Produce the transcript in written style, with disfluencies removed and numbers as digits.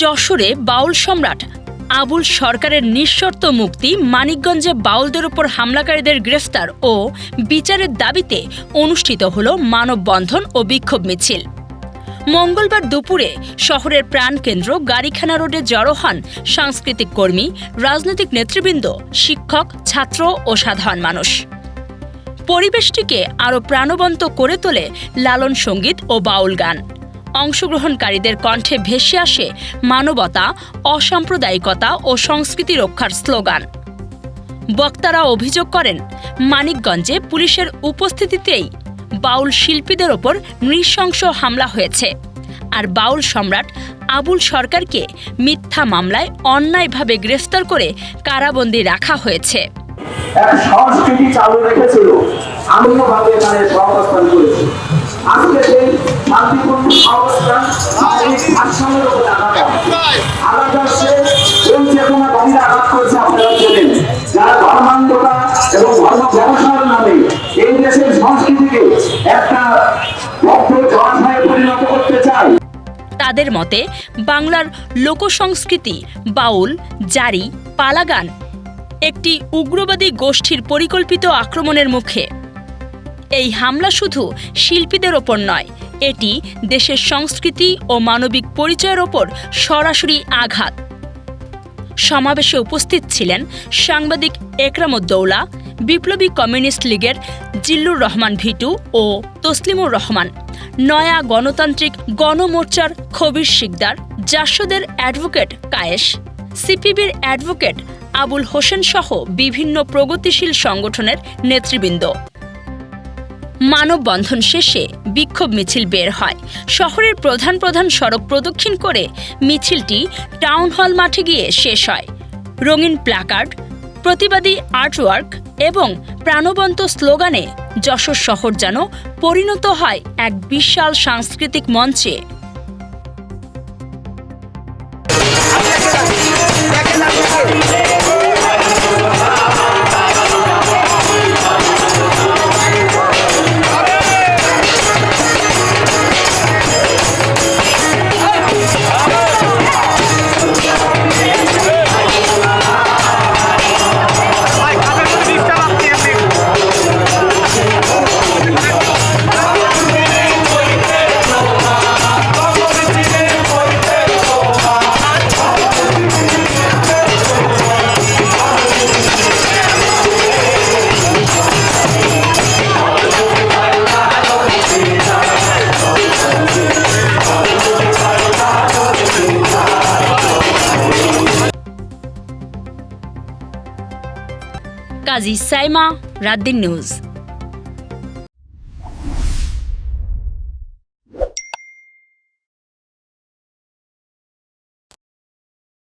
যশোরে বাউল সম্রাট আবুল সরকারের নিঃশর্ত মুক্তি, মানিকগঞ্জে বাউলদের উপর হামলাকারীদের গ্রেফতার ও বিচারের দাবিতে অনুষ্ঠিত হল মানববন্ধন ও বিক্ষোভ মিছিল। মঙ্গলবার দুপুরে শহরের প্রাণকেন্দ্র গাড়িখানা রোডে জড়ো হন সাংস্কৃতিক কর্মী, রাজনৈতিক নেতৃবৃন্দ, শিক্ষক, ছাত্র ও সাধারণ মানুষ। পরিবেশটিকে আরও প্রাণবন্ত করে তোলে লালন সঙ্গীত ও বাউল গান। অংশগ্রহণকারীদের কণ্ঠে ভেসে আসে মানবতা, অসাম্প্রদায়িকতা ও সংস্কৃতি রক্ষার স্লোগান। বক্তারা অভিযোগ করেন, মানিকগঞ্জে পুলিশের উপস্থিতিতেই বাউল শিল্পীদের ওপর নৃশংস হামলা হয়েছে, আর বাউল সম্রাট আবুল সরকারকে মিথ্যা মামলায় অন্যায়ভাবে গ্রেফতার করে কারাবন্দী রাখা হয়েছে। এক সংস্কৃতি চালু রেখেছিল, আমিওভাবে এখানে সহাবস্থান করেছি। আজকে সেই শান্তিপূর্ণ অবস্থান ভারসাম্যের উপরে আঘাত আসছে। এই চেতনা বাহিরে আঘাত করছে। আপনারা জানেন, যারা ধর্মান্ধতা এবং ধর্ম ব্যবসার নামে এই দেশের সংস্কৃতিকে একটা বদ্ধ জলাশয়ে পরিণত করতে চায়। তাদের মতে, বাংলার লোকসংস্কৃতি বাউল, জারি, পালাগান একটি উগ্রবাদী গোষ্ঠীর পরিকল্পিত আক্রমণের মুখে। এই হামলা শুধু শিল্পীদের ওপর নয়, এটি দেশের সংস্কৃতি ও মানবিক পরিচয়ের ওপর সরাসরি আঘাত। সমাবেশে উপস্থিত ছিলেন সাংবাদিক একরামউদ্দৌলা, বিপ্লবী কমিউনিস্ট লীগের জিল্লুর রহমান ভিটু ও তসলিমুর রহমান, নয়া গণতান্ত্রিক গণমোর্চার খবির শিকদার, জাসদের অ্যাডভোকেট কায়েস, সিপিবির অ্যাডভোকেট আবুল হোসেন সহ বিভিন্ন প্রগতিশীল সংগঠনের নেতৃবৃন্দ। মানববন্ধন শেষে বিক্ষোভ মিছিল বের হয়। শহরের প্রধান প্রধান সড়ক প্রদক্ষিণ করে মিছিলটি টাউন হল মাঠে গিয়ে শেষ হয়। রঙিন প্ল্যাকার্ড, প্রতিবাদী আর্টওয়ার্ক এবং প্রাণবন্ত স্লোগানে যশোর শহর যেন পরিণত হয় এক বিশাল সাংস্কৃতিক মঞ্চে। কাজী সাইমা, রাত দিন নিউজ।